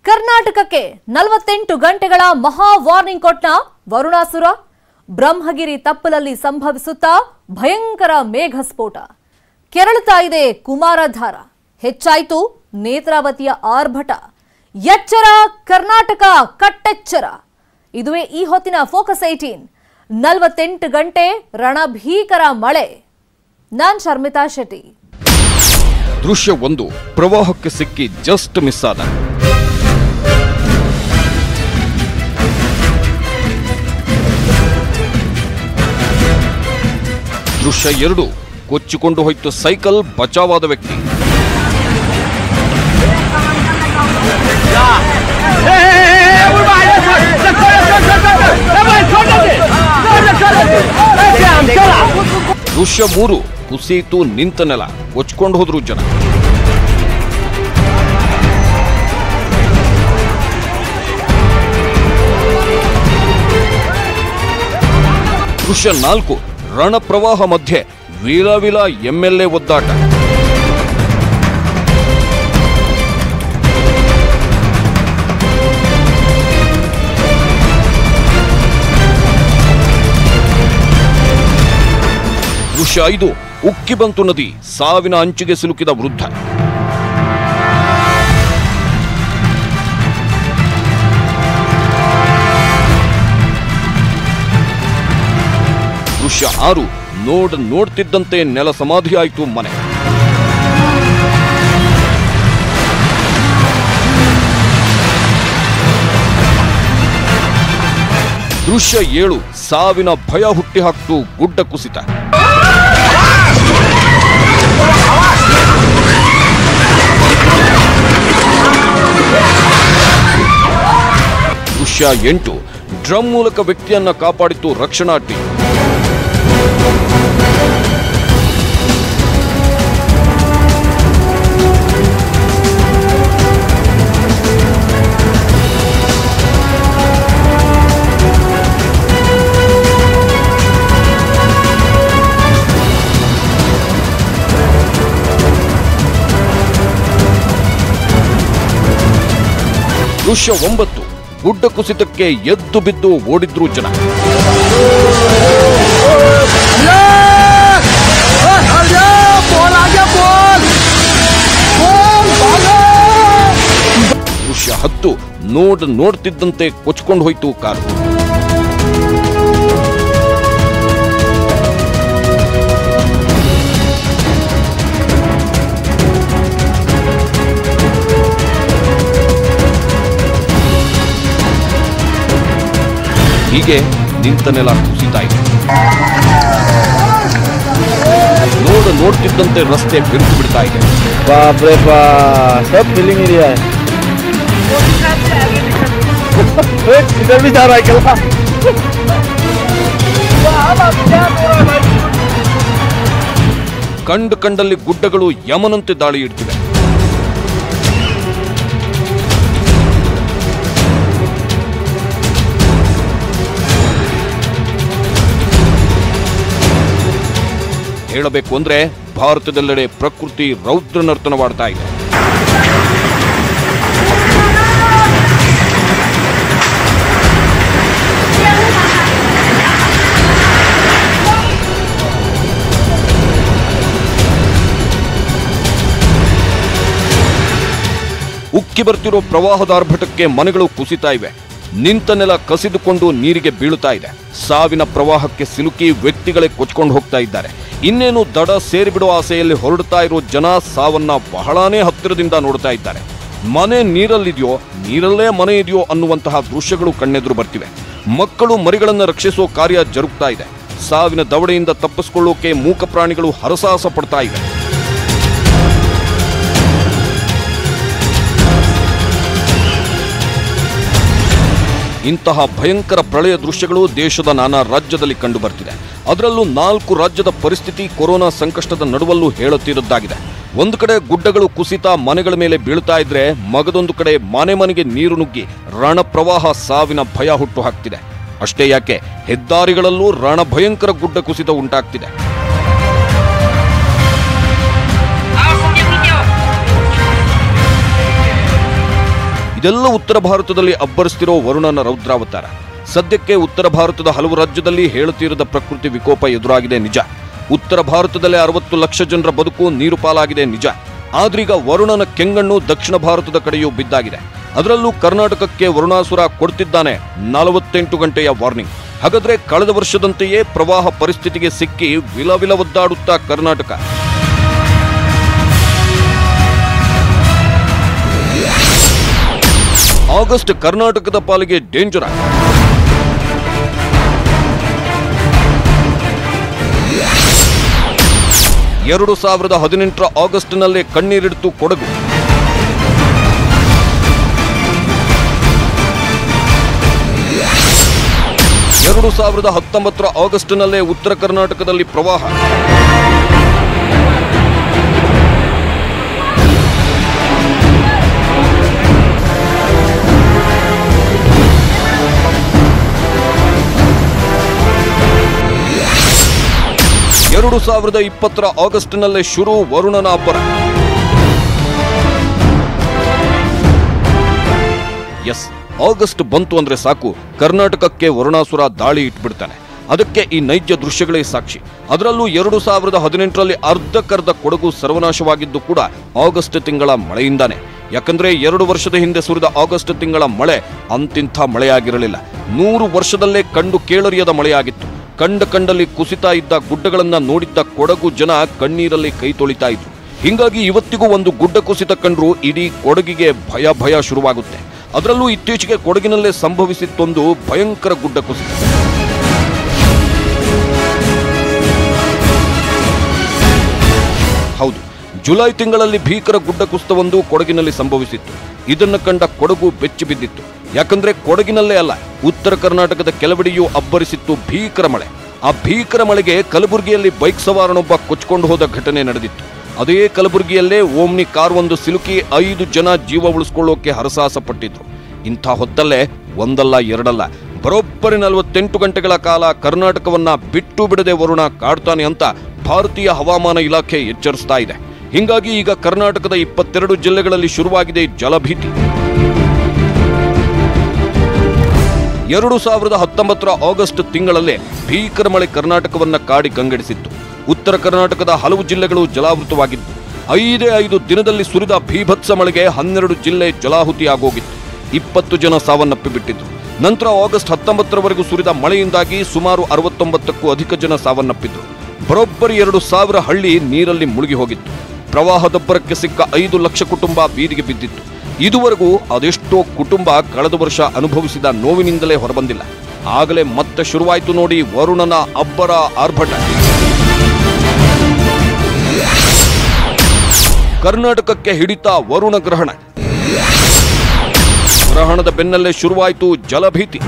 ಕರ್ನಾಟಕಕ್ಕೆ 48 ಗಂಟೆಗಳ ಮಹಾ ವಾರ್ನಿಂಗ್ ಕೊಟ್ಟ ವರುಣಾಸುರ. ಬ್ರಹ್ಮಗಿರಿ ತಪ್ಪಲಲ್ಲಿ ಸಂಭವಿಸುತ್ತಾ ಭಯಂಕರ ಮೇಘಸ್ಫೋಟ. ಕೆರಳುತ್ತಾ ಇದೆ ಕುಮಾರಧಾರ. ಹೆಚ್ಚಾಯಿತು ನೇತ್ರಾವತಿಯ ಆರ್ಭಟ. ಎಚ್ಚರ ಕರ್ನಾಟಕ, ಕಟ್ಟೆಚ್ಚರ. ಇದುವೇ ಈ ಹೊತ್ತಿನ ಫೋಕಸ್ 18. 48 ಗಂಟೆ ರಣಭೀಕರ ಮಳೆ. ನಾನ್ ಶರ್ಮಿತಾ ಶೆಟ್ಟಿ. ದೃಶ್ಯ 1 ಪ್ರವಾಹಕ್ಕೆ ಸಿಕ್ಕಿ ಜಸ್ಟ್ ಮಿಸ್ ಆದ. ದೃಶ್ಯ 2 ಕೊಚ್ಚಿಕೊಂಡು ಹೋಯ್ತು ಸೈಕಲ್, ಬಚಾವಾದ ವ್ಯಕ್ತಿ. ದೃಶ್ಯ 3 ಕುಸಿಯಿತು ನಿಂತ ನೆಲ, ಕೊಚ್ಕೊಂಡು ಹೋದ್ರು ಜನ. ದೃಶ್ಯ 4 ರಣ ಪ್ರವಾಹ ಮಧ್ಯೆ ವೀರವಿಲ ಎಂಎಲ್ಎ ಒದ್ದಾಟ. ದೃಶ್ಯ 5 ಉಕ್ಕಿ ಬಂತು ನದಿ, ಸಾವಿನ ಅಂಚಿಗೆ ಸಿಲುಕಿದ ವೃದ್ಧ. ದೃಶ್ಯ 6 ನೋಡ್ತಿದ್ದಂತೆ ನೆಲ ಸಮಾಧಿಯಾಯಿತು ಮನೆ. ದೃಶ್ಯ 7 ಸಾವಿನ ಭಯ ಹುಟ್ಟಿ ಹಾಕ್ತು ಗುಡ್ಡ ಕುಸಿತ. ದೃಶ್ಯ 8 ಡ್ರಮ್ ಮೂಲಕ ವ್ಯಕ್ತಿಯನ್ನ ಕಾಪಾಡಿತು ರಕ್ಷಣಾ ಟೀಮ್. ದೃಶ್ಯ 9 ಗುಡ್ಡ ಕುಸಿತಕ್ಕೆ ಎದ್ದು ಬಿದ್ದು ಓಡಿದ್ರು ಜನ. ದೃಶ್ಯ 10 ನೋಡ್ತಿದ್ದಂತೆ ಕೊಚ್ಕೊಂಡು ಹೋಯ್ತು ಕಾರು. ಹೀಗೆ ನಿಂತ ನೆಲ ಕುಸಿತಾ ಇದೆ. ನೋಡ್ತಿದ್ದಂತೆ ರಸ್ತೆ ಬಿರುಕು ಬಿಡ್ತಾ ಇದೆ. ಕಂಡಲ್ಲಿ ಗುಡ್ಡಗಳು ಯಮನಂತೆ ದಾಳಿ ಇಡ್ತಿವೆ. ಹೇಳಬೇಕು ಅಂದ್ರೆ ಭಾರತದೆಲ್ಲೆಡೆ ಪ್ರಕೃತಿ ರೌದ್ರ ನರ್ತನವಾಡ್ತಾ ಇದೆ. ಉಕ್ಕಿ ಬರ್ತಿರೋ ಪ್ರವಾಹದ ಆರ್ಭಟಕ್ಕೆ ಮನೆಗಳು ಕುಸಿತಾ ಇವೆ. ನಿಂತ ನೆಲ ಕಸಿದುಕೊಂಡು ನೀರಿಗೆ ಬೀಳುತ್ತಾ ಇದೆ. ಸಾವಿನ ಪ್ರವಾಹಕ್ಕೆ ಸಿಲುಕಿ ವ್ಯಕ್ತಿಗಳೇ ಕೊಚ್ಕೊಂಡು ಹೋಗ್ತಾ ಇದ್ದಾರೆ. ಇನ್ನೇನು ದಡ ಸೇರಿಬಿಡುವ ಆಸೆಯಲ್ಲಿ ಹೊರಡ್ತಾ ಇರೋ ಜನ ಸಾವನ್ನ ಬಹಳಾನೇ ಹತ್ತಿರದಿಂದ ನೋಡ್ತಾ ಇದ್ದಾರೆ. ಮನೆ ನೀರಲ್ಲಿದೆಯೋ, ನೀರಲ್ಲೇ ಮನೆ ಇದೆಯೋ ಅನ್ನುವಂತಹ ದೃಶ್ಯಗಳು ಕಣ್ಣೆದುರು ಬರ್ತಿವೆ. ಮಕ್ಕಳು ಮರಿಗಳನ್ನು ರಕ್ಷಿಸೋ ಕಾರ್ಯ ಜರುಗ್ತಾ ಇದೆ. ಸಾವಿನ ದವಡೆಯಿಂದ ತಪ್ಪಿಸಿಕೊಳ್ಳೋಕೆ ಮೂಕ ಪ್ರಾಣಿಗಳು ಹರಸಾಹಸ ಪಡ್ತಾ ಇವೆ. ಇಂತಹ ಭಯಂಕರ ಪ್ರಳಯ ದೃಶ್ಯಗಳು ದೇಶದ ನಾನಾ ರಾಜ್ಯದಲ್ಲಿ ಕಂಡು ಬರ್ತಿದೆ. ಅದರಲ್ಲೂ 4 ರಾಜ್ಯದ ಪರಿಸ್ಥಿತಿ ಕೊರೋನಾ ಸಂಕಷ್ಟದ ನಡುವಲ್ಲೂ ಹೇಳುತ್ತಿರುವುದಾಗಿದೆ. ಒಂದು ಕಡೆ ಗುಡ್ಡಗಳು ಕುಸಿತ ಮನೆಗಳ ಮೇಲೆ ಬೀಳ್ತಾ ಇದ್ರೆ, ಮಗದೊಂದು ಕಡೆ ಮನೆಗೆ ನೀರು ನುಗ್ಗಿ ರಣ ಪ್ರವಾಹ ಸಾವಿನ ಭಯ ಹುಟ್ಟು ಹಾಕ್ತಿದೆ. ಅಷ್ಟೇ ಯಾಕೆ ಹೆದ್ದಾರಿಗಳಲ್ಲೂ ರಣ ಭಯಂಕರ ಗುಡ್ಡ ಕುಸಿತ ಉಂಟಾಗ್ತಿದೆ. ಇದೆಲ್ಲ ಉತ್ತರ ಭಾರತದಲ್ಲಿ ಅಬ್ಬರಿಸ್ತಿರೋ ವರುಣನ ರೌದ್ರಾವತಾರ. ಸದ್ಯಕ್ಕೆ ಉತ್ತರ ಭಾರತದ ಹಲವು ರಾಜ್ಯದಲ್ಲಿ ಹೇಳುತ್ತಿರದ ಪ್ರಕೃತಿ ವಿಕೋಪ ಎದುರಾಗಿದೆ ನಿಜ. ಉತ್ತರ ಭಾರತದಲ್ಲೇ 60 ಲಕ್ಷ ಜನರ ಬದುಕು ನೀರು ಪಾಲಾಗಿದೆ ನಿಜ. ಆದ್ರೀಗ ವರುಣನ ಕೆಂಗಣ್ಣು ದಕ್ಷಿಣ ಭಾರತದ ಕಡೆಯೂ ಬಿದ್ದಾಗಿದೆ. ಅದರಲ್ಲೂ ಕರ್ನಾಟಕಕ್ಕೆ ವರುಣಾಸುರ ಕೊಡ್ತಿದ್ದಾನೆ 48 ಗಂಟೆಯ ವಾರ್ನಿಂಗ್. ಹಾಗಾದ್ರೆ ಕಳೆದ ವರ್ಷದಂತೆಯೇ ಪ್ರವಾಹ ಪರಿಸ್ಥಿತಿಗೆ ಸಿಕ್ಕಿ ವಿಲವಿಲ ಒದ್ದಾಡುತ್ತಾ ಕರ್ನಾಟಕ. ಆಗಸ್ಟ್ ಕರ್ನಾಟಕದ ಪಾಲಿಗೆ ಡೇಂಜರ್. ಎರಡು 2018 ಆಗಸ್ಟ್ನಲ್ಲೇ ಕಣ್ಣೀರಿಡಿತು ಕೊಡಗು. 2019 ಆಗಸ್ಟ್ನಲ್ಲೇ ಉತ್ತರ ಕರ್ನಾಟಕದಲ್ಲಿ ಪ್ರವಾಹ. ಎರಡು 2020 ಆಗಸ್ಟ್ನಲ್ಲೇ ಶುರು ವರುಣನ ಅಬ್ಬರ. ಎಸ್, ಆಗಸ್ಟ್ ಬಂತು ಅಂದ್ರೆ ಸಾಕು, ಕರ್ನಾಟಕಕ್ಕೆ ವರುಣಾಸುರ ದಾಳಿ ಇಟ್ಬಿಡ್ತಾನೆ. ಅದಕ್ಕೆ ಈ ನೈಜ ದೃಶ್ಯಗಳೇ ಸಾಕ್ಷಿ. ಅದರಲ್ಲೂ 2018ರಲ್ಲಿ ಅರ್ಧಕ್ಕರ್ಧ ಕೊಡಗು ಸರ್ವನಾಶವಾಗಿದ್ದು ಕೂಡ ಆಗಸ್ಟ್ ತಿಂಗಳ ಮಳೆಯಿಂದಾನೆ. ಯಾಕಂದ್ರೆ 2 ವರ್ಷದ ಹಿಂದೆ ಸುರಿದ ಆಗಸ್ಟ್ ತಿಂಗಳ ಮಳೆ ಅಂತಿಂಥ ಮಳೆಯಾಗಿರಲಿಲ್ಲ. 100 ವರ್ಷದಲ್ಲೇ ಕಂಡು ಕೇಳರಿಯದ ಮಳೆಯಾಗಿತ್ತು. ಕಂಡಲ್ಲಿ ಕುಸಿತಾ ಇದ್ದ ಗುಡ್ಡಗಳನ್ನ ನೋಡಿದ್ದ ಕೊಡಗು ಜನ ಕಣ್ಣೀರಲ್ಲಿ ಕೈ ತೊಳಿತಾ ಇದ್ರು. ಹಿಂಗಾಗಿ ಇವತ್ತಿಗೂ ಒಂದು ಗುಡ್ಡ ಕುಸಿತ ಕಂಡ್ರು ಇಡೀ ಕೊಡಗಿಗೆ ಭಯ ಶುರುವಾಗುತ್ತೆ. ಅದರಲ್ಲೂ ಇತ್ತೀಚೆಗೆ ಕೊಡಗಿನಲ್ಲೇ ಸಂಭವಿಸಿತ್ತೊಂದು ಭಯಂಕರ ಗುಡ್ಡ ಕುಸಿತ. ಹೌದು, ಜುಲೈ ತಿಂಗಳಲ್ಲಿ ಭೀಕರ ಗುಡ್ಡ ಕುಸಿತವೊಂದು ಕೊಡಗಿನಲ್ಲಿ ಸಂಭವಿಸಿತ್ತು. ಇದನ್ನು ಕಂಡ ಕೊಡಗು ಬೆಚ್ಚಿ ಬಿದ್ದಿತ್ತು. ಯಾಕಂದ್ರೆ ಕೊಡಗಿನಲ್ಲೇ ಅಲ್ಲ, ಉತ್ತರ ಕರ್ನಾಟಕದ ಕೆಲವೆಡೆಯೂ ಅಬ್ಬರಿಸಿತ್ತು ಭೀಕರ ಮಳೆ. ಆ ಭೀಕರ ಮಳೆಗೆ ಕಲಬುರಗಿಯಲ್ಲಿ ಬೈಕ್ ಸವಾರನೊಬ್ಬ ಕೊಚ್ಕೊಂಡು ಹೋದ ಘಟನೆ ನಡೆದಿತ್ತು. ಅದೇ ಕಲಬುರಗಿಯಲ್ಲೇ ಓಮ್ನಿ ಕಾರ್ ಒಂದು ಸಿಲುಕಿ 5 ಜನ ಜೀವ ಉಳಿಸ್ಕೊಳ್ಳೋಕೆ ಹರಸಾಹಸ ಪಟ್ಟಿದ್ರು. ಇಂಥ ಹೊತ್ತಲ್ಲೇ ಒಂದಲ್ಲ ಎರಡಲ್ಲ ಬರೋಬ್ಬರಿ 48 ಗಂಟೆಗಳ ಕಾಲ ಕರ್ನಾಟಕವನ್ನ ಬಿಟ್ಟು ಬಿಡದೆ ವರುಣ ಕಾಡ್ತಾನೆ ಅಂತ ಭಾರತೀಯ ಹವಾಮಾನ ಇಲಾಖೆ ಎಚ್ಚರಿಸ್ತಾ ಇದೆ. ಹಿಂಗಾಗಿ ಈಗ ಕರ್ನಾಟಕದ 22 ಜಿಲ್ಲೆಗಳಲ್ಲಿ ಶುರುವಾಗಿದೆ ಜಲಭೀತಿ. 2019 ಆಗಸ್ಟ್ ತಿಂಗಳಲ್ಲೇ ಭೀಕರ ಮಳೆ ಕರ್ನಾಟಕವನ್ನ ಕಾಡಿ ಕಂಗೆಡಿಸಿತ್ತು. ಉತ್ತರ ಕರ್ನಾಟಕದ ಹಲವು ಜಿಲ್ಲೆಗಳು ಜಲಾವೃತವಾಗಿದ್ದು 5 ದಿನದಲ್ಲಿ ಸುರಿದ ಭೀಭತ್ಸ ಮಳೆಗೆ 12 ಜಿಲ್ಲೆ ಜಲಾಹುತಿಯಾಗೋಗಿತ್ತು. 20 ಜನ ಸಾವನ್ನಪ್ಪಿಬಿಟ್ಟಿದ್ರು. ನಂತರ ಆಗಸ್ಟ್ 19ರವರೆಗೂ ಸುರಿದ ಮಳೆಯಿಂದಾಗಿ ಸುಮಾರು 69ಕ್ಕೂ ಅಧಿಕ ಜನ ಸಾವನ್ನಪ್ಪಿದ್ರು. ಬರೋಬ್ಬರಿ 2,000 ಹಳ್ಳಿ ನೀರಲ್ಲಿ ಮುಳುಗಿ ಹೋಗಿತ್ತು. ಪ್ರವಾಹದಬ್ಬರಕ್ಕೆ ಸಿಕ್ಕ 5 ಲಕ್ಷ ಕುಟುಂಬ ಬೀದಿಗೆ ಬಿದ್ದಿತ್ತು. ಇದುವರೆಗೂ ಅದೆಷ್ಟೋ ಕುಟುಂಬ ಕಳೆದ ವರ್ಷ ಅನುಭವಿಸಿದ ನೋವಿನಿಂದಲೇ ಹೊರಬಂದಿಲ್ಲ. ಆಗಲೇ ಮತ್ತೆ ಶುರುವಾಯಿತು ನೋಡಿ ವರುಣನ ಅಬ್ಬರ ಆರ್ಭಟ. ಕರ್ನಾಟಕಕ್ಕೆ ಹಿಡಿತ ವರುಣ ಗ್ರಹಣ. ಗ್ರಹಣದ ಬೆನ್ನಲ್ಲೇ ಶುರುವಾಯಿತು ಜಲಭೀತಿ.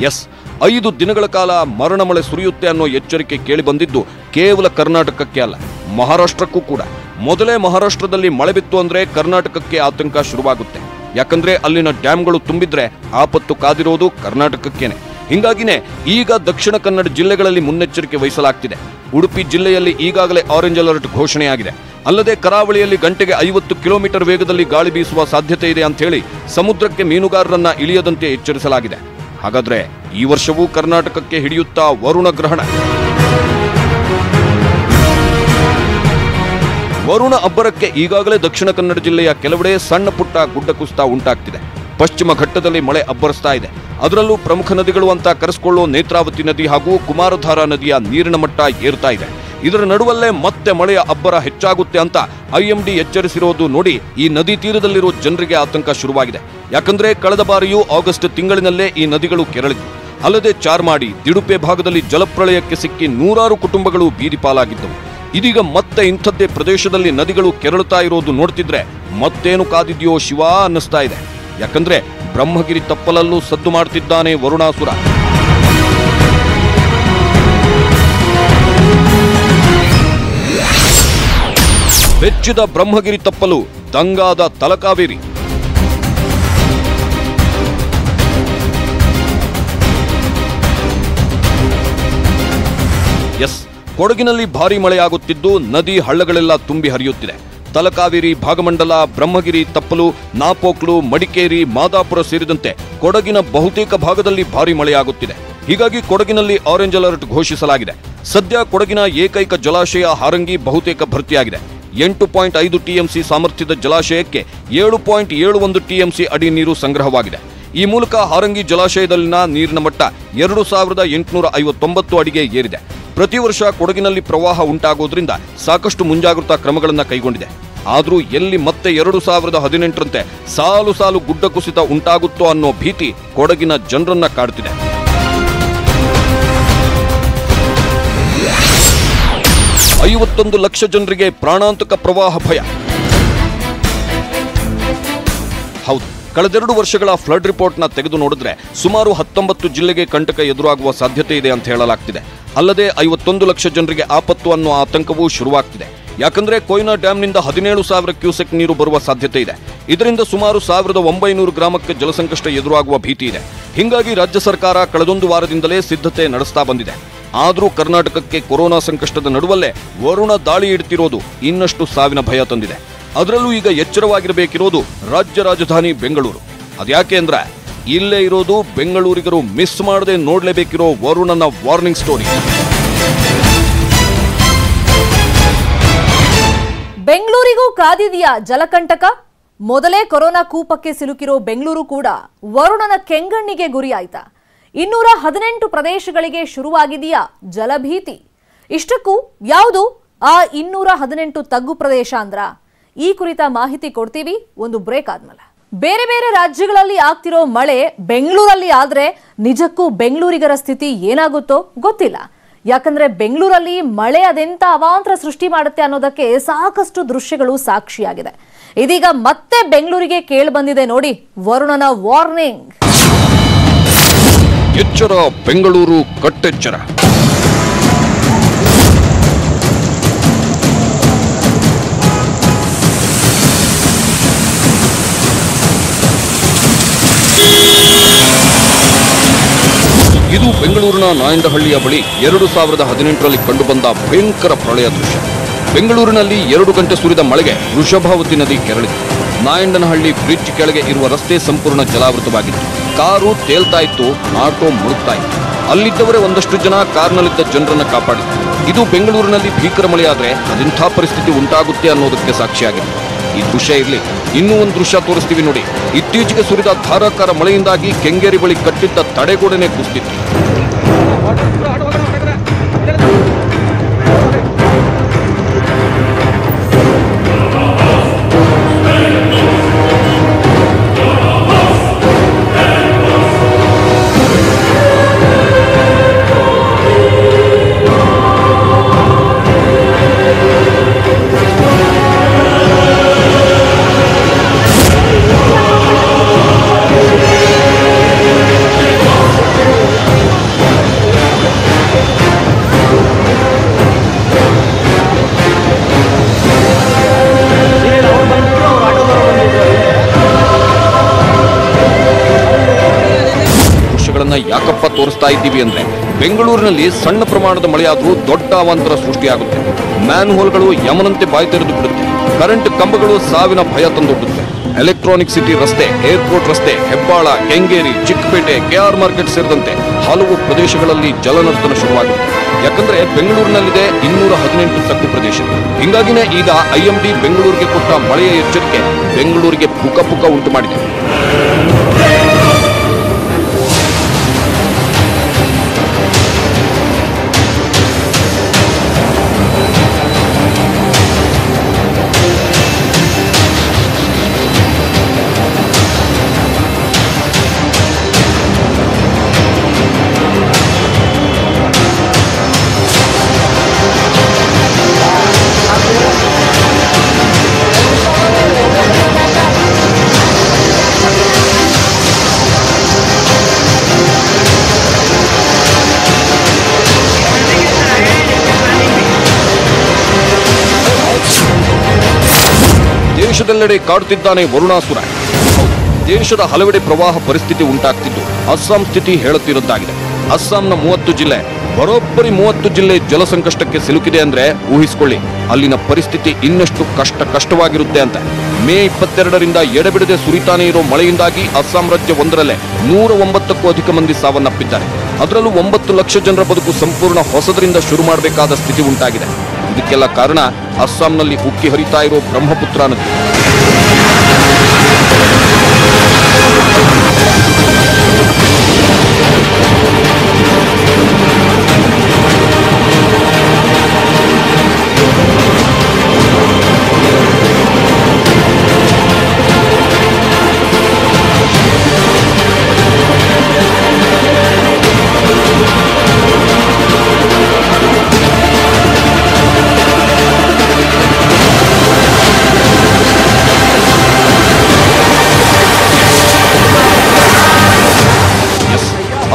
ಎಸ್, 5 ದಿನಗಳ ಕಾಲ ಮರಣ ಮಳೆ ಸುರಿಯುತ್ತೆ ಅನ್ನೋ ಎಚ್ಚರಿಕೆ ಕೇಳಿ ಬಂದಿದ್ದು ಕೇವಲ ಕರ್ನಾಟಕಕ್ಕೆ ಅಲ್ಲ, ಮಹಾರಾಷ್ಟ್ರಕ್ಕೂ ಕೂಡ. ಮೊದಲೇ ಮಹಾರಾಷ್ಟ್ರದಲ್ಲಿ ಮಳೆ ಬಿತ್ತು ಅಂದ್ರೆ ಕರ್ನಾಟಕಕ್ಕೆ ಆತಂಕ ಶುರುವಾಗುತ್ತೆ. ಯಾಕಂದ್ರೆ ಅಲ್ಲಿನ ಡ್ಯಾಂಗಳು ತುಂಬಿದ್ರೆ ಆಪತ್ತು ಕಾದಿರೋದು ಕರ್ನಾಟಕಕ್ಕೇನೆ. ಹಿಂಗಾಗಿನೇ ಈಗ ದಕ್ಷಿಣ ಕನ್ನಡ ಜಿಲ್ಲೆಗಳಲ್ಲಿ ಮುನ್ನೆಚ್ಚರಿಕೆ ವಹಿಸಲಾಗ್ತಿದೆ. ಉಡುಪಿ ಜಿಲ್ಲೆಯಲ್ಲಿ ಈಗಾಗಲೇ ಆರೆಂಜ್ ಅಲರ್ಟ್ ಘೋಷಣೆಯಾಗಿದೆ. ಅಲ್ಲದೆ ಕರಾವಳಿಯಲ್ಲಿ ಗಂಟೆಗೆ 50 ಕಿಲೋಮೀಟರ್ ವೇಗದಲ್ಲಿ ಗಾಳಿ ಬೀಸುವ ಸಾಧ್ಯತೆ ಇದೆ ಅಂತ ಹೇಳಿ ಸಮುದ್ರಕ್ಕೆ ಮೀನುಗಾರರನ್ನ ಇಳಿಯದಂತೆ ಎಚ್ಚರಿಸಲಾಗಿದೆ. ಹಾಗಾದ್ರೆ ಈ ವರ್ಷವೂ ಕರ್ನಾಟಕಕ್ಕೆ ಹಿಡಿಯುತ್ತಾ ವರುಣ ಗ್ರಹಣ. ವರುಣ ಅಬ್ಬರಕ್ಕೆ ಈಗಾಗಲೇ ದಕ್ಷಿಣ ಕನ್ನಡ ಜಿಲ್ಲೆಯ ಕೆಲವೆಡೆ ಸಣ್ಣ ಪುಟ್ಟ ಗುಡ್ಡ ಕುಸಿತ ಉಂಟಾಗ್ತಿದೆ. ಪಶ್ಚಿಮ ಘಟ್ಟದಲ್ಲಿ ಮಳೆ ಅಬ್ಬರಿಸ್ತಾ ಇದೆ. ಅದರಲ್ಲೂ ಪ್ರಮುಖ ನದಿಗಳು ಅಂತ ಕರೆಸಿಕೊಳ್ಳೋ ನೇತ್ರಾವತಿ ನದಿ ಹಾಗೂ ಕುಮಾರಧಾರಾ ನದಿಯ ನೀರಿನ ಮಟ್ಟ ಏರ್ತಾ ಇದೆ. ಇದರ ನಡುವಲ್ಲೇ ಮತ್ತೆ ಮಳೆಯ ಅಬ್ಬರ ಹೆಚ್ಚಾಗುತ್ತೆ ಅಂತ ಐಎಂಡಿ ಎಚ್ಚರಿಸಿರೋದು ನೋಡಿ ಈ ನದಿ ತೀರದಲ್ಲಿರೋ ಜನರಿಗೆ ಆತಂಕ ಶುರುವಾಗಿದೆ. ಯಾಕಂದ್ರೆ ಕಳೆದ ಬಾರಿಯೂ ಆಗಸ್ಟ್ ತಿಂಗಳಿನಲ್ಲೇ ಈ ನದಿಗಳು ಕೆರಳಿದ್ವು. ಅಲ್ಲದೆ ಚಾರ್ಮಾಡಿ, ದಿಡುಪೆ ಭಾಗದಲ್ಲಿ ಜಲಪ್ರಳಯಕ್ಕೆ ಸಿಕ್ಕಿ 100 ಕುಟುಂಬಗಳು ಬೀದಿ ಪಾಲಾಗಿದ್ದವು. ಇದೀಗ ಮತ್ತೆ ಇಂಥದ್ದೇ ಪ್ರದೇಶದಲ್ಲಿ ನದಿಗಳು ಕೆರಳುತ್ತಾ ಇರೋದು ನೋಡ್ತಿದ್ರೆ ಮತ್ತೇನು ಕಾದಿದೆಯೋ ಶಿವ ಅನ್ನಿಸ್ತಾ ಇದೆ. ಯಾಕಂದ್ರೆ ಬ್ರಹ್ಮಗಿರಿ ತಪ್ಪಲಲ್ಲೂ ಸದ್ದು ಮಾಡ್ತಿದ್ದಾನೆ ವರುಣಾಸುರ. ಬೆಚ್ಚಿದ ಬ್ರಹ್ಮಗಿರಿ ತಪ್ಪಲು, ದಂಗಾದ ತಲಕಾವೇರಿ. ಎಸ್, ಕೊಡಗಿನಲ್ಲಿ ಭಾರಿ ಮಳೆಯಾಗುತ್ತಿದ್ದು ನದಿ ಹಳ್ಳಗಳೆಲ್ಲ ತುಂಬಿ ಹರಿಯುತ್ತಿದೆ. ತಲಕಾವೇರಿ, ಭಾಗಮಂಡಲ, ಬ್ರಹ್ಮಗಿರಿ, ತಪ್ಪಲು, ನಾಪೋಕ್ಲು, ಮಡಿಕೇರಿ, ಮಾದಾಪುರ ಸೇರಿದಂತೆ ಕೊಡಗಿನ ಬಹುತೇಕ ಭಾಗದಲ್ಲಿ ಭಾರೀ ಮಳೆಯಾಗುತ್ತಿದೆ. ಹೀಗಾಗಿ ಕೊಡಗಿನಲ್ಲಿ ಆರೆಂಜ್ ಅಲರ್ಟ್ ಘೋಷಿಸಲಾಗಿದೆ. ಸದ್ಯ ಕೊಡಗಿನ ಏಕೈಕ ಜಲಾಶಯ ಹಾರಂಗಿ ಬಹುತೇಕ ಭರ್ತಿಯಾಗಿದೆ. 8.5 ಟಿಎಂಸಿ ಸಾಮರ್ಥ್ಯದ ಜಲಾಶಯಕ್ಕೆ 7.71 ಟಿಎಂಸಿ ಅಡಿ ನೀರು ಸಂಗ್ರಹವಾಗಿದೆ. ಈ ಮೂಲಕ ಹಾರಂಗಿ ಜಲಾಶಯದಲ್ಲಿನ ನೀರಿನ ಮಟ್ಟ 2859 ಅಡಿಗೆ ಏರಿದೆ. ಪ್ರತಿ ವರ್ಷ ಕೊಡಗಿನಲ್ಲಿ ಪ್ರವಾಹ ಉಂಟಾಗೋದ್ರಿಂದ ಸಾಕಷ್ಟು ಮುಂಜಾಗ್ರತಾ ಕ್ರಮಗಳನ್ನು ಕೈಗೊಂಡಿದೆ. ಆದರೂ ಎಲ್ಲಿ ಮತ್ತೆ 2018ರಂತೆ ಸಾಲು ಸಾಲು ಗುಡ್ಡ ಕುಸಿತ ಉಂಟಾಗುತ್ತೋ ಅನ್ನೋ ಭೀತಿ ಕೊಡಗಿನ ಜನರನ್ನ ಕಾಡುತ್ತಿದೆ. 51 ಲಕ್ಷ ಜನರಿಗೆ ಪ್ರಾಣಾಂತಕ ಪ್ರವಾಹ ಭಯ. ಹೌದು, ಕಳೆದೆರಡು ವರ್ಷಗಳ ಫ್ಲಡ್ ರಿಪೋರ್ಟ್ನ ತೆಗೆದು ನೋಡಿದ್ರೆ ಸುಮಾರು 19 ಜಿಲ್ಲೆಗೆ ಕಂಟಕ ಎದುರಾಗುವ ಸಾಧ್ಯತೆ ಇದೆ ಅಂತ ಹೇಳಲಾಗ್ತಿದೆ. ಅಲ್ಲದೆ 51 ಲಕ್ಷ ಜನರಿಗೆ ಆಪತ್ತು ಅನ್ನೋ ಆತಂಕವೂ ಶುರುವಾಗ್ತಿದೆ. ಯಾಕಂದ್ರೆ ಕೊಯ್ನಾ ಡ್ಯಾಂನಿಂದ 17,000 ಕ್ಯೂಸೆಕ್ ನೀರು ಬರುವ ಸಾಧ್ಯತೆ ಇದೆ. ಇದರಿಂದ ಸುಮಾರು 1900 ಗ್ರಾಮಕ್ಕೆ ಜಲಸಂಕಷ್ಟ ಎದುರಾಗುವ ಭೀತಿ ಇದೆ. ಹೀಗಾಗಿ ರಾಜ್ಯ ಸರ್ಕಾರ ಕಳೆದೊಂದು ವಾರದಿಂದಲೇ ಸಿದ್ಧತೆ ನಡೆಸ್ತಾ ಬಂದಿದೆ. ಆದರೂ ಕರ್ನಾಟಕಕ್ಕೆ ಕೊರೋನಾ ಸಂಕಷ್ಟದ ನಡುವಲ್ಲೇ ವರುಣ ದಾಳಿ ಇಡ್ತಿರೋದು ಇನ್ನಷ್ಟು ಸಾವಿನ ಭಯ ತಂದಿದೆ. ಅದರಲ್ಲೂ ಈಗ ಎಚ್ಚರವಾಗಿರಬೇಕಿರೋದು ರಾಜ್ಯ ರಾಜಧಾನಿ ಬೆಂಗಳೂರು. ಅದ್ಯಾಕೆ ಅಂದ್ರೆ ಇಲ್ಲೇ ಇರೋದು ಬೆಂಗಳೂರಿಗರು ಮಿಸ್ ಮಾಡದೆ ನೋಡ್ಲೇಬೇಕಿರೋ ವರುಣನ ವಾರ್ನಿಂಗ್ ಸ್ಟೋರಿ. ಬೆಂಗಳೂರಿಗೂ ಕಾದಿದೆಯಾ ಜಲಕಂಟಕ? ಮೊದಲೇ ಕೊರೋನಾ ಕೂಪಕ್ಕೆ ಸಿಲುಕಿರೋ ಬೆಂಗಳೂರು ಕೂಡ ವರುಣನ ಕೆಂಗಣ್ಣಿಗೆ ಗುರಿಯಾಯ್ತಾ? 218 ಪ್ರದೇಶಗಳಿಗೆ ಶುರುವಾಗಿದೆಯಾ ಜಲಭೀತಿ? ಇಷ್ಟಕ್ಕೂ ಯಾವುದು ಆ 218 ತಗ್ಗು ಪ್ರದೇಶ ಅಂದ್ರ? ಈ ಕುರಿತ ಮಾಹಿತಿ ಕೊಡ್ತೀವಿ ಒಂದು ಬ್ರೇಕ್ ಆದ್ಮೇಲೆ. ಬೇರೆ ಬೇರೆ ರಾಜ್ಯಗಳಲ್ಲಿ ಆಗ್ತಿರೋ ಮಳೆ ಬೆಂಗಳೂರಲ್ಲಿ ಆದ್ರೆ ನಿಜಕ್ಕೂ ಬೆಂಗಳೂರಿಗರ ಸ್ಥಿತಿ ಏನಾಗುತ್ತೋ ಗೊತ್ತಿಲ್ಲ. ಯಾಕಂದ್ರೆ ಬೆಂಗಳೂರಲ್ಲಿ ಮಳೆ ಅದೆಂತ ಅವಾಂತರ ಸೃಷ್ಟಿ ಮಾಡುತ್ತೆ ಅನ್ನೋದಕ್ಕೆ ಸಾಕಷ್ಟು ದೃಶ್ಯಗಳು ಸಾಕ್ಷಿಯಾಗಿದೆ. ಇದೀಗ ಮತ್ತೆ ಬೆಂಗಳೂರಿಗೆ ಕೇಳಿ ಬಂದಿದೆ ನೋಡಿ ವರುಣನ ವಾರ್ನಿಂಗ್. ಎಚ್ಚರ, ಬೆಂಗಳೂರು ಕಟ್ಟೆಚ್ಚರ. ಇದು ಬೆಂಗಳೂರಿನ ನಾಯಂಡಹಳ್ಳಿಯ ಬಳಿ 2018ರಲ್ಲಿ ಕಂಡುಬಂದ ಭಯಂಕರ ಪ್ರಳಯ ದೃಶ್ಯ. ಬೆಂಗಳೂರಿನಲ್ಲಿ 2 ಗಂಟೆ ಸುರಿದ ಮಳೆಗೆ ವೃಷಭಾವತಿ ನದಿ ಕೆರಳಿತು. ನಾಯಂಡನಹಳ್ಳಿ ಬ್ರಿಡ್ಜ್ ಕೆಳಗೆ ಇರುವ ರಸ್ತೆ ಸಂಪೂರ್ಣ ಜಲಾವೃತವಾಗಿತ್ತು. ಕಾರು ತೇಲ್ತಾ ಇತ್ತು, ಆಟೋ ಮುಳುಗ್ತಾ ಇತ್ತು. ಅಲ್ಲಿದ್ದವರೇ ಒಂದಷ್ಟು ಜನ ಕಾರ್ನಲ್ಲಿದ್ದ ಜನರನ್ನ ಕಾಪಾಡಿದ್ರು. ಇದು ಬೆಂಗಳೂರಿನಲ್ಲಿ ಭೀಕರ ಮಳೆಯಾದ್ರೆ ಅದೆಂಥ ಪರಿಸ್ಥಿತಿ ಉಂಟಾಗುತ್ತೆ ಅನ್ನೋದಕ್ಕೆ ಸಾಕ್ಷಿಯಾಗಿದೆ. ಈ ದೃಶ್ಯ ಇರಲಿ, ಇನ್ನೂ ಒಂದು ದೃಶ್ಯ ತೋರಿಸ್ತೀವಿ ನೋಡಿ. ಇತ್ತೀಚೆಗೆ ಸುರಿದ ಧಾರಾಕಾರ ಮಳೆಯಿಂದಾಗಿ ಕೆಂಗೇರಿ ಬಳಿ ಕಟ್ಟಿದ್ದ ತಡೆಗೋಡೆನೆ ಕುಸಿದಿತ್ತು. ಯಾಕಪ್ಪ ತೋರಿಸ್ತಾ ಇದ್ದೀವಿ ಅಂದ್ರೆ ಬೆಂಗಳೂರಿನಲ್ಲಿ ಸಣ್ಣ ಪ್ರಮಾಣದ ಮಳೆಯಾದರೂ ದೊಡ್ಡ ಅವಾಂತರ ಸೃಷ್ಟಿಯಾಗುತ್ತೆ. ಮ್ಯಾನ್ ಹೋಲ್ಗಳು ಯಮನಂತೆ ಬಾಯಿ ತೆರೆದು ಬಿಡುತ್ತೆ. ಕರೆಂಟ್ ಕಂಬಗಳು ಸಾವಿನ ಭಯ ತಂದೊಡ್ಡುತ್ತೆ. ಎಲೆಕ್ಟ್ರಾನಿಕ್ ಸಿಟಿ ರಸ್ತೆ, ಏರ್ಪೋರ್ಟ್ ರಸ್ತೆ, ಹೆಬ್ಬಾಳ, ಕೆಂಗೇರಿ, ಚಿಕ್ಕಪೇಟೆ, ಕೆಆರ್ ಮಾರ್ಕೆಟ್ ಸೇರಿದಂತೆ ಹಲವು ಪ್ರದೇಶಗಳಲ್ಲಿ ಜಲನರ್ತನ ಶುರುವಾಗುತ್ತೆ. ಯಾಕಂದ್ರೆ ಬೆಂಗಳೂರಿನಲ್ಲಿದೆ 218 ತಗ್ಗು ಪ್ರದೇಶ. ಹಿಂಗಾಗಿನೇ ಈಗ IMD ಬೆಂಗಳೂರಿಗೆ ಕೊಟ್ಟ ಮಳೆಯ ಎಚ್ಚರಿಕೆ ಬೆಂಗಳೂರಿಗೆ ಪುಕ ಉಂಟು ಮಾಡಿದೆ. ದೇಶದೆಲ್ಲೆಡೆ ಕಾಡುತ್ತಿದ್ದಾನೆ ವರುಣಾಸುರ. ದೇಶದ ಹಲವೆಡೆ ಪ್ರವಾಹ ಪರಿಸ್ಥಿತಿ ಉಂಟಾಗ್ತಿದ್ದು ಅಸ್ಸಾಂ ಸ್ಥಿತಿ ಹೇಳುತ್ತಿರುತ್ತಾಗಿದೆ. ಅಸ್ಸಾಂನ 30 ಜಿಲ್ಲೆ ಬರೋಬ್ಬರಿ 30 ಜಿಲ್ಲೆ ಜಲಸಂಕಷ್ಟಕ್ಕೆ ಸಿಲುಕಿದೆ ಅಂದ್ರೆ ಊಹಿಸಿಕೊಳ್ಳಿ, ಅಲ್ಲಿನ ಪರಿಸ್ಥಿತಿ ಇನ್ನಷ್ಟು ಕಷ್ಟವಾಗಿರುತ್ತೆ ಅಂತ. ಮೇ 22ರಿಂದ ಎಡೆಬಿಡದೆ ಸುರಿತಾನೇ ಇರೋ ಮಳೆಯಿಂದಾಗಿ ಅಸ್ಸಾಂ ರಾಜ್ಯ ಒಂದರಲ್ಲೇ 109ಕ್ಕೂ ಅಧಿಕ ಮಂದಿ ಸಾವನ್ನಪ್ಪಿದ್ದಾರೆ. ಅದರಲ್ಲೂ 9 ಲಕ್ಷ ಜನರ ಬದುಕು ಸಂಪೂರ್ಣ ಹೊಸದರಿಂದ ಶುರು ಮಾಡಬೇಕಾದ ಸ್ಥಿತಿ ಉಂಟಾಗಿದೆ. ಇದಕ್ಕೆಲ್ಲ ಕಾರಣ ಅಸ್ಸಾಂನಲ್ಲಿ ಉಕ್ಕಿ ಹರಿತಾ ಇರೋ ಬ್ರಹ್ಮಪುತ್ರ ನದಿ.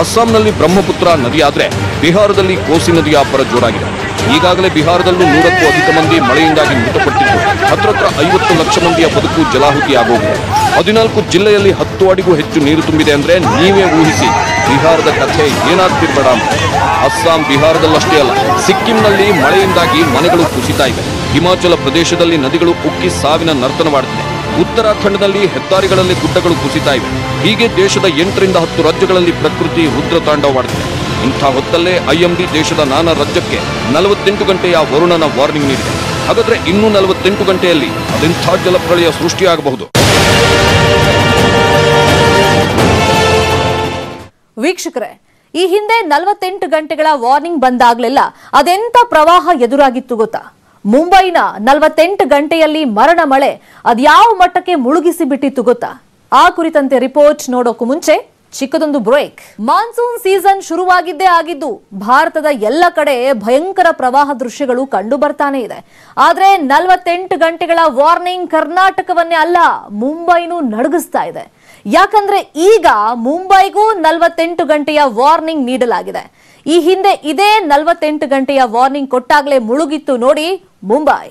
ಅಸ್ಸಾಂನಲ್ಲಿ ಬ್ರಹ್ಮಪುತ್ರ ನದಿಯಾದ್ರೆ ಬಿಹಾರದಲ್ಲಿ ಕೋಸಿ ನದಿಯ ಅಬ್ಬರ ಜೋರಾಗಿದೆ. ಈಗಾಗಲೇ ಬಿಹಾರದಲ್ಲೂ 100ಕ್ಕೂ ಅಧಿಕ ಮಂದಿ ಮಳೆಯಿಂದಾಗಿ ಮೃತಪಟ್ಟಿದ್ದು, ಹತ್ರ 50 ಲಕ್ಷ ಮಂದಿಯ ಬದುಕು ಜಲಾಹುತಿಯಾಗೋಗಿದೆ. 14 ಜಿಲ್ಲೆಯಲ್ಲಿ 10 ಅಡಿಗೂ ಹೆಚ್ಚು ನೀರು ತುಂಬಿದೆ ಅಂದ್ರೆ ನೀವೇ ಊಹಿಸಿ ಬಿಹಾರದ ಕಥೆ ಏನಾಗ್ತಿರ್ಬೇಡ ಅಂತ. ಅಸ್ಸಾಂ ಬಿಹಾರದಲ್ಲಷ್ಟೇ ಅಲ್ಲ, ಸಿಕ್ಕಿಂನಲ್ಲಿ ಮಳೆಯಿಂದಾಗಿ ಮನೆಗಳು ಕುಸಿತಾ ಇವೆ. ಹಿಮಾಚಲ ಪ್ರದೇಶದಲ್ಲಿ ನದಿಗಳು ಉಕ್ಕಿ ಸಾವಿನ ನರ್ತನವಾಡುತ್ತಿದೆ. ಉತ್ತರಾಖಂಡದಲ್ಲಿ ಹೆದ್ದಾರಿಗಳಲ್ಲಿ ಗುಡ್ಡಗಳು ಕುಸಿತಾ ಇವೆ. ಹೀಗೆ ದೇಶದ 8ರಿಂದ 10 ರಾಜ್ಯಗಳಲ್ಲಿ ಪ್ರಕೃತಿ ರುದ್ರ ತಾಂಡವವಾಡುತ್ತಿದೆ. ಇಂಥ ಹೊತ್ತಲ್ಲೇ IMD ದೇಶದ ನಾನಾ ರಾಜ್ಯಕ್ಕೆ 48 ಗಂಟೆಯ ವರುಣನ ವಾರ್ನಿಂಗ್ ನೀಡಿದೆ. ಹಾಗಾದ್ರೆ ಇನ್ನೂ 48 ಗಂಟೆಯಲ್ಲಿ ಅದೆಂಥ ಜಲಪ್ರಳಯ ಸೃಷ್ಟಿಯಾಗಬಹುದು? ವೀಕ್ಷಕರೇ, ಈ ಹಿಂದೆ 48 ಗಂಟೆಗಳ ವಾರ್ನಿಂಗ್ ಬಂದಾಗ್ಲೆಲ್ಲ ಅದೆಂತ ಪ್ರವಾಹ ಎದುರಾಗಿತ್ತು ಗೊತ್ತಾ? ಮುಂಬೈನ 48 ಗಂಟೆಯಲ್ಲಿ ಮರಣ ಮಳೆ ಅದ್ಯಾವ ಮಟ್ಟಕ್ಕೆ ಮುಳುಗಿಸಿ ಬಿಟ್ಟಿತ್ತು ಗೊತ್ತಾ? ಆ ಕುರಿತಂತೆ ರಿಪೋರ್ಟ್ ನೋಡೋಕು ಮುಂಚೆ ಚಿಕ್ಕದೊಂದು ಬ್ರೇಕ್. ಮಾನ್ಸೂನ್ ಸೀಸನ್ ಶುರುವಾಗಿದ್ದೇ ಆಗಿದ್ದು ಭಾರತದ ಎಲ್ಲ ಕಡೆ ಭಯಂಕರ ಪ್ರವಾಹ ದೃಶ್ಯಗಳು ಕಂಡು ಬರ್ತಾನೆ ಇದೆ. ಆದ್ರೆ 48 ಗಂಟೆಗಳ ವಾರ್ನಿಂಗ್ ಕರ್ನಾಟಕವನ್ನೇ ಅಲ್ಲ, ಮುಂಬೈನೂ ನಡುಗಿಸ್ತಾ ಇದೆ. ಯಾಕಂದ್ರೆ ಈಗ ಮುಂಬೈಗೂ 48 ಗಂಟೆಯ ವಾರ್ನಿಂಗ್ ನೀಡಲಾಗಿದೆ. ಈ ಹಿಂದೆ ಇದೇ 48 ಗಂಟೆಯ ವಾರ್ನಿಂಗ್ ಕೊಟ್ಟಾಗಲೇ ಮುಳುಗಿತ್ತು ನೋಡಿ ಮುಂಬೈ.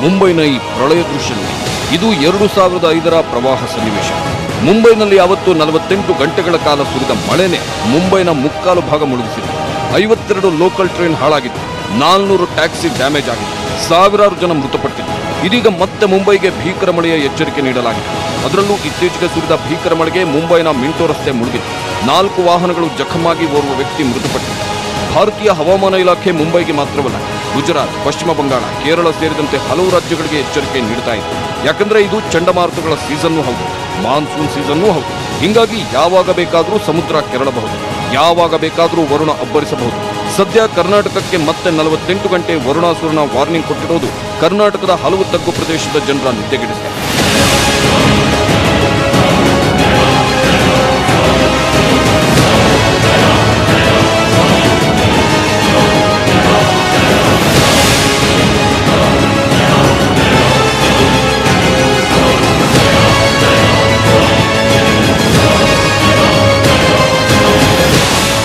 ಮುಂಬೈನ ಈ ಪ್ರಳಯ ದೃಶ್ಯ ನೋಡಿ. ಇದು 2005ರ ಪ್ರವಾಹ ಸನ್ನಿವೇಶ. ಮುಂಬೈನಲ್ಲಿ ಅವತ್ತು 48 ಗಂಟೆಗಳ ಕಾಲ ಸುರಿದ ಮಳೆನೆ ಮುಂಬೈನ ಮುಕ್ಕಾಲು ಭಾಗ ಮುಳುಗಿಸಿದೆ. 52 ಲೋಕಲ್ ಟ್ರೈನ್ ಹಾಳಾಗಿತ್ತು, 400 ಟ್ಯಾಕ್ಸಿ ಡ್ಯಾಮೇಜ್ ಆಗಿದೆ, ಸಾವಿರಾರು ಜನ ಮೃತಪಟ್ಟಿದ್ದು. ಇದೀಗ ಮತ್ತೆ ಮುಂಬೈಗೆ ಭೀಕರ ಮಳೆಯ ಎಚ್ಚರಿಕೆ ನೀಡಲಾಗಿದೆ. ಅದರಲ್ಲೂ ಇತ್ತೀಚೆಗೆ ಸುರಿದ ಭೀಕರ ಮಳೆಗೆ ಮುಂಬೈನ ಮಿಂಟೋ ರಸ್ತೆ ಮುಳುಗಿದೆ. 4 ವಾಹನಗಳು ಜಖಮಾಗಿ ಓರ್ವ ವ್ಯಕ್ತಿ ಮೃತಪಟ್ಟಿದ್ದ. ಭಾರತೀಯ ಹವಾಮಾನ ಇಲಾಖೆ ಮುಂಬೈಗೆ ಮಾತ್ರವಲ್ಲ, ಗುಜರಾತ್, ಪಶ್ಚಿಮ ಬಂಗಾಳ, ಕೇರಳ ಸೇರಿದಂತೆ ಹಲವು ರಾಜ್ಯಗಳಿಗೆ ಎಚ್ಚರಿಕೆ ನೀಡ್ತಾ ಇದೆ. ಯಾಕಂದ್ರೆ ಇದು ಚಂಡಮಾರುತಗಳ ಸೀಸನ್ನೂ ಹೌದು, ಮಾನ್ಸೂನ್ ಸೀಸನ್ನೂ ಹೌದು. ಹಿಂಗಾಗಿ ಯಾವಾಗ ಬೇಕಾದರೂ ಸಮುದ್ರ ಕೆರಳಬಹುದು, ಯಾವಾಗ ಬೇಕಾದರೂ ವರುಣ ಅಬ್ಬರಿಸಬಹುದು. ಸದ್ಯ ಕರ್ನಾಟಕಕ್ಕೆ ಮತ್ತೆ 48 ಗಂಟೆ ವರುಣಾಸುರನ ವಾರ್ನಿಂಗ್ ಕೊಟ್ಟಿರೋದು ಕರ್ನಾಟಕದ ಹಲವು ತಗ್ಗು ಪ್ರದೇಶದ ಜನರ ನಿದ್ದೆಗೆಡಿಸಿದೆ.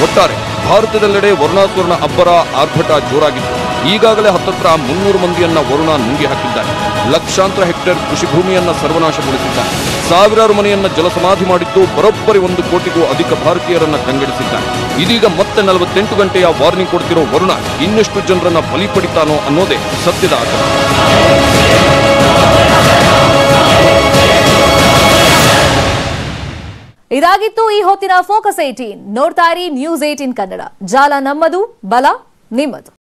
ಒಟ್ಟಾರೆ ಭಾರತದೆಲ್ಲೆಡೆ ವರುಣಾಸುರನ ಅಬ್ಬರ ಆರ್ಭಟ ಜೋರಾಗಿತ್ತು. ಈಗಾಗಲೇ ಹತ್ತತ್ರ 300 ಮಂದಿಯನ್ನ ವರುಣ ನುಂಗಿ ಹಾಕಿದ್ದಾರೆ. ಲಕ್ಷಾಂತರ ಹೆಕ್ಟೇರ್ ಕೃಷಿ ಭೂಮಿಯನ್ನ ಸರ್ವನಾಶಗೊಳಿಸಿದ್ದಾರೆ. ಸಾವಿರಾರು ಮನೆಯನ್ನ ಜಲಸಮಾಧಿ ಮಾಡಿದ್ದು ಬರೋಬ್ಬರಿ 1 ಕೋಟಿಗೂ ಅಧಿಕ ಭಾರತೀಯರನ್ನ ಕಂಗೆಡಿಸಿದ್ದಾರೆ. ಇದೀಗ ಮತ್ತೆ 48 ಗಂಟೆಯ ವಾರ್ನಿಂಗ್ ಕೊಡ್ತಿರೋ ವರುಣ ಇನ್ನೆಷ್ಟು ಜನರನ್ನ ಬಲಿ ಪಡಿತಾನೋ ಅನ್ನೋದೇ ಸತ್ಯದ ಆತಂಕ. ಇದಾಗಿತ್ತು ಈ ಹೊತ್ತಿನ ಫೋಕಸ್ 18. ನೋಡ್ತಾ ಇರಿ ನ್ಯೂಸ್ 18 ಕನ್ನಡ. ಜಾಲ ನಮ್ಮದು, ಬಲ ನಿಮ್ಮದು.